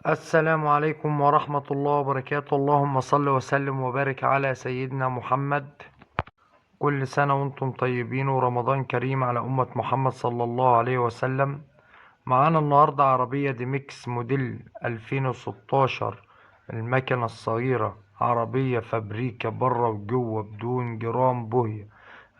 السلام عليكم ورحمة الله وبركاته. اللهم صل وسلم وبارك على سيدنا محمد. كل سنة وانتم طيبين ورمضان كريم على أمة محمد صلى الله عليه وسلم. معانا النهاردة عربية دي ميكس موديل 2016. المكنة الصغيرة، عربية فابريكا بره وجوه بدون جرام بوهية.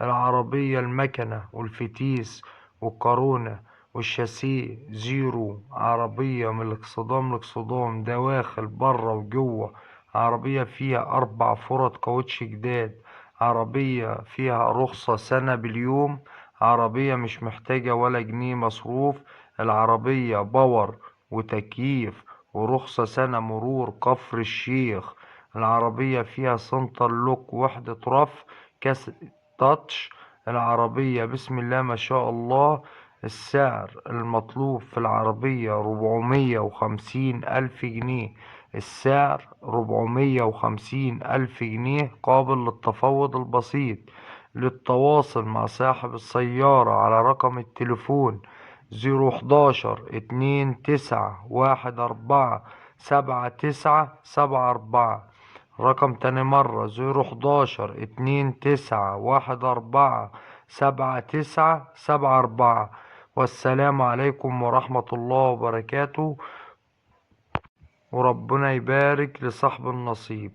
العربية المكنة والفتيس والقارونة والشاسيه زيرو. عربية من الاكسدام لاكسدام، دواخل بره وجوه. عربية فيها 4 فرد كاوتش جداد. عربية فيها رخصة سنة باليوم. عربية مش محتاجة ولا جنيه مصروف. العربية باور وتكييف ورخصة سنة مرور كفر الشيخ. العربية فيها سنتر لوك، وحدة رف، كاس تاتش. العربية بسم الله ما شاء الله. السعر المطلوب في العربية 450 ألف جنيه. السعر 450 ألف جنيه، قابل للتفاوض البسيط. للتواصل مع صاحب السيارة على رقم التليفون 011 2 9 1 4 7 9 7 4. رقم تاني مرة 011 2 9 1 4 7 9 7 4. والسلام عليكم ورحمة الله وبركاته، وربنا يبارك لصاحب النصيب.